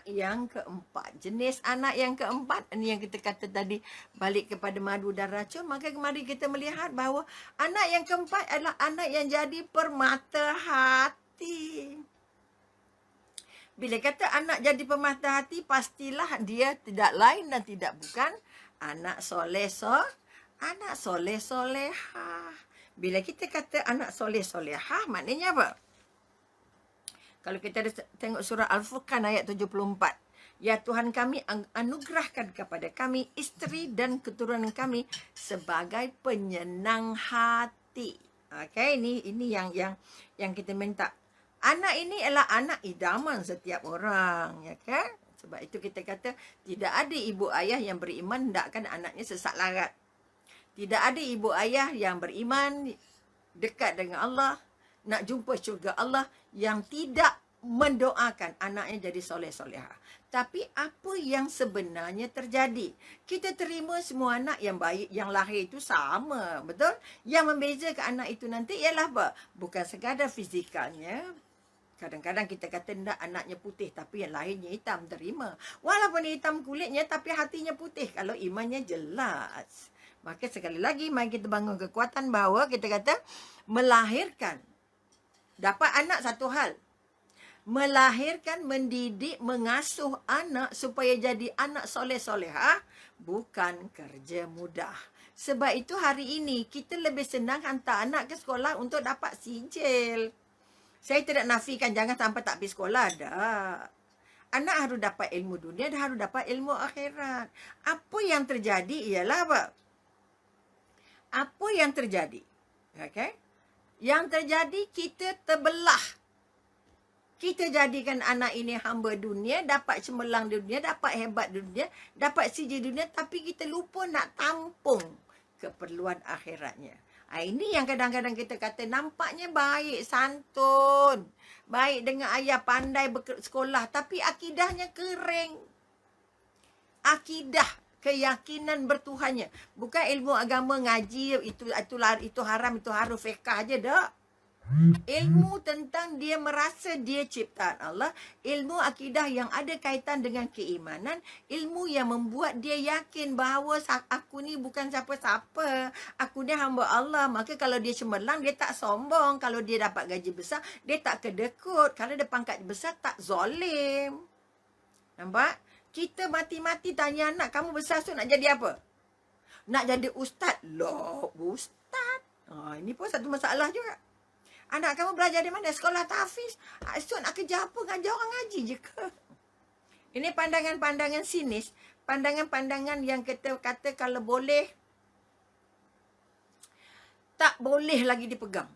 yang keempat. Jenis anak yang keempat, ini yang kita kata tadi, balik kepada madu dan racun. Maka mari kita melihat bahawa anak yang keempat adalah anak yang jadi permata hati. Bila kata anak jadi permata hati, pastilah dia tidak lain dan tidak bukan anak soleh solehah. Bila kita kata anak soleh solehah, maknanya apa? Kalau kita tengok surah Al-Furqan ayat 74. Ya Tuhan kami, anugerahkan kepada kami isteri dan keturunan kami sebagai penyenang hati. Okay, ini yang kita minta. Anak ini adalah anak idaman setiap orang, ya kan? Sebab itu kita kata tidak ada ibu ayah yang beriman hendakkan anaknya sesat larat. Tidak ada ibu ayah yang beriman dekat dengan Allah, nak jumpa syurga Allah, yang tidak mendoakan anaknya jadi soleh-solehah. Tapi apa yang sebenarnya terjadi? Kita terima semua anak yang baik, yang lahir itu sama, betul? Yang membezakan anak itu nanti ialah apa? Bukan sekadar fizikalnya. Kadang-kadang kita kata tidak anaknya putih tapi yang lahirnya hitam, terima. Walaupun hitam kulitnya tapi hatinya putih kalau imannya jelas. Maka sekali lagi mari kita bangun kekuatan bahawa kita kata melahirkan. Dapat anak satu hal. Melahirkan, mendidik, mengasuh anak supaya jadi anak soleh-solehah bukan kerja mudah. Sebab itu hari ini kita lebih senang hantar anak ke sekolah untuk dapat sijil. Saya tidak nafikan jangan sampai tak pergi sekolah, dah. Anak harus dapat ilmu dunia dan harus dapat ilmu akhirat. Apa yang terjadi ialah apa? Apa yang terjadi? Okay? Yang terjadi kita terbelah. Kita jadikan anak ini hamba dunia, dapat cemerlang dunia, dapat hebat dunia, dapat sijil dunia, tapi kita lupa nak tampung keperluan akhiratnya. Ini yang kadang-kadang kita kata nampaknya baik, santun, baik dengan ayah, pandai bersekolah, tapi akidahnya kering. Akidah, keyakinan bertuhannya. Bukan ilmu agama ngaji, itu haram, itu harus fiqah aja dak. Ilmu tentang dia merasa dia ciptaan Allah, ilmu akidah yang ada kaitan dengan keimanan, ilmu yang membuat dia yakin bahawa aku ni bukan siapa-siapa, aku ni hamba Allah. Maka kalau dia cemerlang, dia tak sombong. Kalau dia dapat gaji besar, dia tak kedekut. Kalau dia pangkat besar, tak zalim. Nampak? Kita mati-mati tanya anak, kamu besar tu nak jadi apa? Nak jadi ustaz? Loh, ustaz? Ini pun satu masalah juga. Anak kamu belajar di mana? Sekolah tahfiz. Esok nak kerja apa? Ngajar orang ngaji je ke? Ini pandangan-pandangan sinis. Pandangan-pandangan yang kita kata kalau boleh, tak boleh lagi dipegang.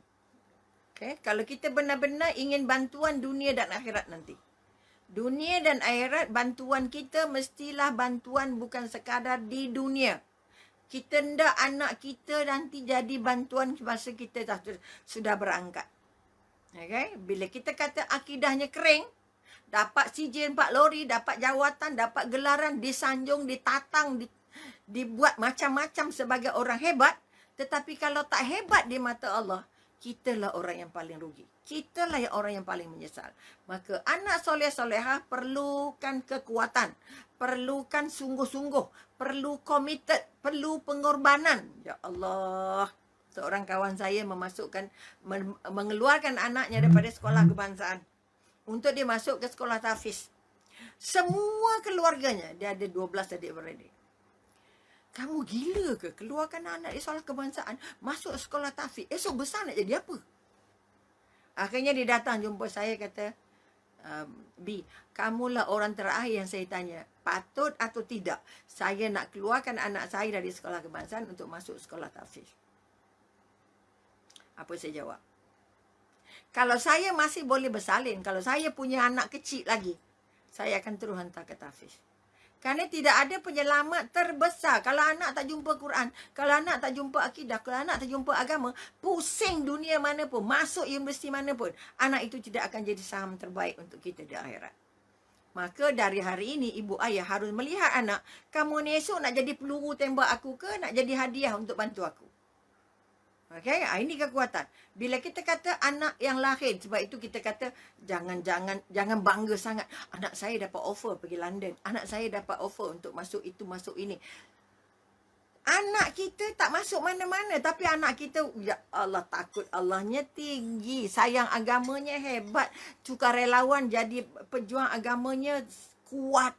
Okay? Kalau kita benar-benar ingin bantuan dunia dan akhirat nanti. Dunia dan akhirat, bantuan kita mestilah bantuan bukan sekadar di dunia. Kita ndak anak kita nanti jadi bantuan masa kita sudah berangkat. Okay? Bila kita kata akidahnya kering, dapat sijil 4 lori, dapat jawatan, dapat gelaran, disanjung, ditatang, dibuat macam-macam sebagai orang hebat. Tetapi kalau tak hebat di mata Allah, kitalah orang yang paling rugi. Kitalah orang yang paling menyesal. Maka anak soleh-solehah perlukan kekuatan. Perlukan sungguh-sungguh. Perlu committed. Perlu pengorbanan. Ya Allah. Seorang kawan saya mengeluarkan anaknya daripada sekolah kebangsaan. Untuk dia masuk ke sekolah tahfiz. Semua keluarganya. Dia ada 12 adik-beradik. Kamu gila ke? Keluarkan anak di sekolah kebangsaan, masuk sekolah tahfiz. Esok besar nak jadi apa? Akhirnya dia datang jumpa saya, kata, B, kamulah orang terakhir yang saya tanya. Patut atau tidak saya nak keluarkan anak saya dari sekolah kebangsaan untuk masuk sekolah tahfiz? Apa saya jawab? Kalau saya masih boleh bersalin, kalau saya punya anak kecil lagi, saya akan terus hantar ke tahfiz. Kerana tidak ada penyelamat terbesar. Kalau anak tak jumpa Quran, kalau anak tak jumpa akidah, kalau anak tak jumpa agama, pusing dunia mana pun, masuk universiti mana pun, anak itu tidak akan jadi saham terbaik untuk kita di akhirat. Maka dari hari ini, ibu ayah harus melihat anak, kamu ni esok nak jadi peluru tembak aku ke, nak jadi hadiah untuk bantu aku? Okey, ini kekuatan. Bila kita kata anak yang lahir, sebab itu kita kata jangan bangga sangat. Anak saya dapat offer pergi London. Anak saya dapat offer untuk masuk itu, masuk ini. Anak kita tak masuk mana-mana, tapi anak kita, ya Allah, takut Allahnya tinggi, sayang agamanya hebat, sukarelawan jadi pejuang agamanya kuat.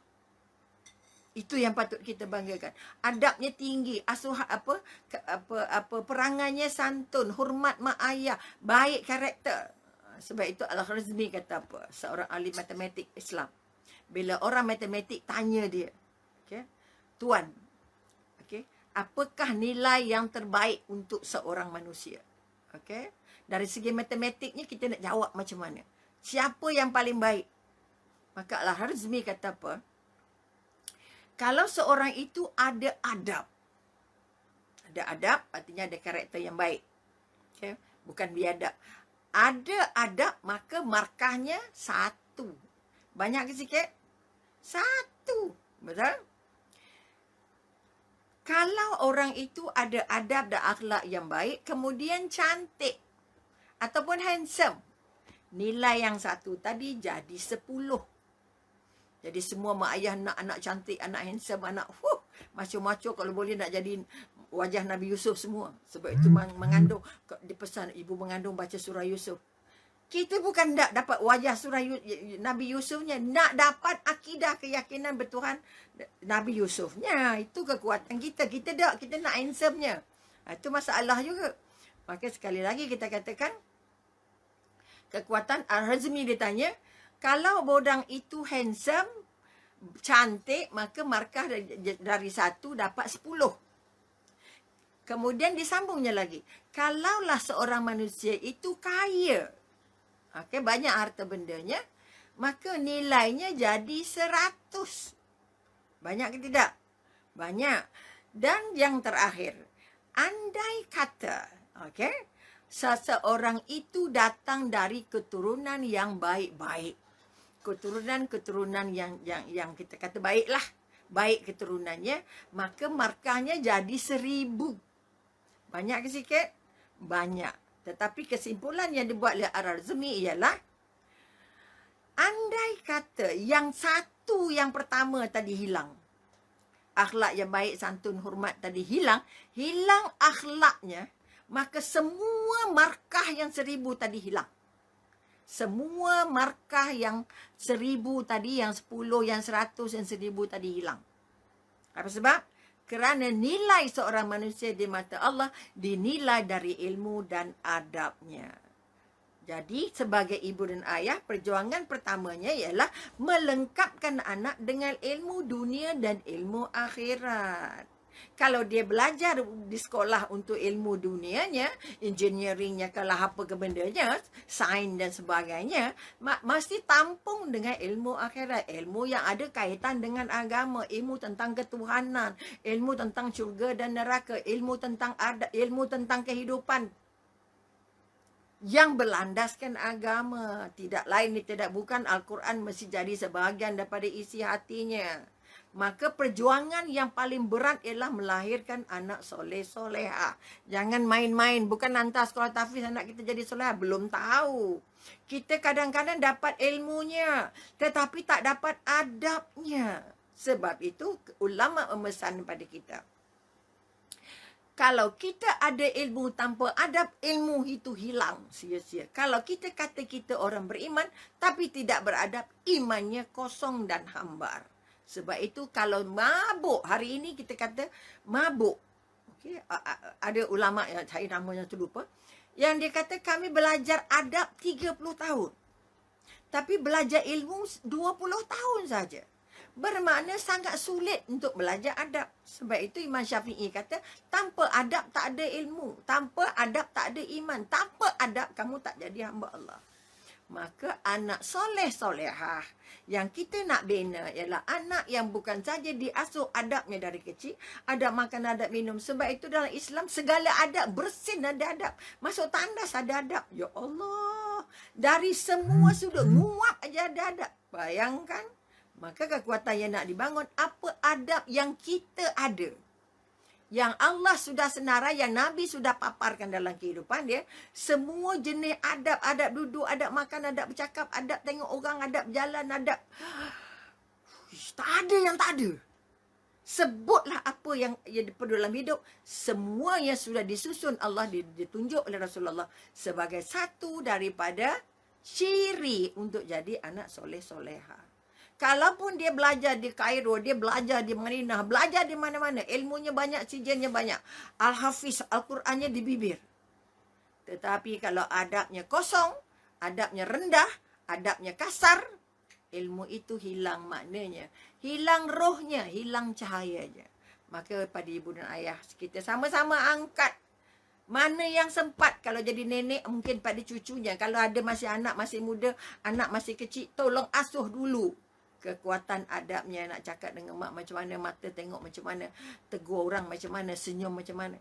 Itu yang patut kita banggakan. Adabnya tinggi, perangannya santun, hormat mak ayah, baik karakter. Sebab itu Al-Khwarizmi kata apa? Seorang ahli matematik Islam. Bila orang matematik tanya dia, okay, tuan, okay, apakah nilai yang terbaik untuk seorang manusia? Okay? Dari segi matematiknya kita nak jawab macam mana? Siapa yang paling baik? Maka Al-Khwarizmi kata apa? Kalau seorang itu ada adab. Ada adab artinya ada karakter yang baik. Okay? Bukan biadab. Ada adab maka markahnya 1. Banyak ke sikit? 1. Betul? Kalau orang itu ada adab dan akhlak yang baik, kemudian cantik ataupun handsome, nilai yang 1 tadi jadi 10. Jadi semua mak ayah nak anak cantik, anak handsome, anak macho-macho, kalau boleh nak jadi wajah Nabi Yusuf semua. Sebab itu mengandung, dipesan ibu mengandung baca surah Yusuf. Kita bukan nak dapat wajah surah Nabi Yusufnya, nak dapat akidah keyakinan bertuhan Nabi Yusufnya. Itu kekuatan kita. Kita nak handsome-nya. Itu masalah juga. Maka sekali lagi kita katakan, kekuatan Al-Khwarizmi ditanya, kalau bodang itu handsome, cantik, maka markah dari 1 dapat 10. Kemudian disambungnya lagi. Kalaulah seorang manusia itu kaya, okay, banyak harta bendanya, maka nilainya jadi 100. Banyak ke tidak? Banyak. Dan yang terakhir, andai kata, okay, seseorang itu datang dari keturunan yang baik-baik. Keturunan yang kita kata baiklah, baik keturunannya, maka markahnya jadi 1000. Banyak ke sikit? Banyak. Tetapi kesimpulan yang dibuat oleh Al-Khwarizmi ialah, andai kata yang 1 yang pertama tadi hilang, akhlak yang baik, santun, hormat tadi hilang akhlaknya, maka semua markah yang 1000 tadi hilang. Semua markah yang 1000 tadi, yang 10, yang 100, yang 1000 tadi hilang. Apa sebab? Kerana nilai seorang manusia di mata Allah dinilai dari ilmu dan adabnya. Jadi sebagai ibu dan ayah, perjuangan pertamanya ialah melengkapkan anak dengan ilmu dunia dan ilmu akhirat. Kalau dia belajar di sekolah untuk ilmu dunianya, engineeringnya, kalau apa ke bendanya, sains dan sebagainya, mesti tampung dengan ilmu akhirat. Ilmu yang ada kaitan dengan agama, ilmu tentang ketuhanan, ilmu tentang syurga dan neraka, ilmu tentang ilmu tentang kehidupan yang berlandaskan agama. Tidak lain, tidak bukan, Al-Quran mesti jadi sebahagian daripada isi hatinya. Maka perjuangan yang paling berat ialah melahirkan anak soleh solehah. Jangan main-main. Bukan hantar sekolah tahfiz anak kita jadi solehah. Belum tahu. Kita kadang-kadang dapat ilmunya, tetapi tak dapat adabnya. Sebab itu ulama memesan pada kita, kalau kita ada ilmu tanpa adab, ilmu itu hilang sia-sia. Kalau kita kata kita orang beriman, tapi tidak beradab, imannya kosong dan hambar. Sebab itu kalau mabuk, hari ini kita kata mabuk. Okay? Ada ulama, yang saya namanya terlupa, yang dia kata kami belajar adab 30 tahun. Tapi belajar ilmu 20 tahun saja. Bermakna sangat sulit untuk belajar adab. Sebab itu Imam Syafi'i kata, tanpa adab tak ada ilmu. Tanpa adab tak ada iman. Tanpa adab kamu tak jadi hamba Allah. Maka anak soleh solehah yang kita nak bina ialah anak yang bukan saja diasuh adabnya dari kecil, adab makan, adab minum. Sebab itu dalam Islam segala adab, bersin ada adab, masuk tandas ada adab. Ya Allah, dari semua sudut nguap aja ada adab. Bayangkan. Maka kekuatan yang nak dibangun, apa adab yang kita ada, yang Allah sudah senarai, yang Nabi sudah paparkan dalam kehidupan dia, semua jenis adab duduk, adab makan, adab bercakap, adab tengok orang, adab berjalan, adab, tak ada yang tak ada. Sebutlah apa yang perlu dalam hidup, semua yang sudah disusun Allah, ditunjuk oleh Rasulullah sebagai satu daripada ciri untuk jadi anak soleh soleha. Kalaupun dia belajar di Kairo, dia belajar di Madinah, belajar di mana-mana, ilmunya banyak, sijennya banyak, Al-Hafiz, Al-Qurannya di bibir. Tetapi kalau adabnya kosong, adabnya rendah, adabnya kasar, ilmu itu hilang maknanya, hilang rohnya, hilang cahayanya. Maka pada ibu dan ayah, kita sama-sama angkat mana yang sempat. Kalau jadi nenek, mungkin pada cucunya. Kalau ada masih anak, masih muda, anak masih kecil, tolong asuh dulu kekuatan adabnya. Nak cakap dengan mak macam mana, mata tengok macam mana, tegur orang macam mana, senyum macam mana.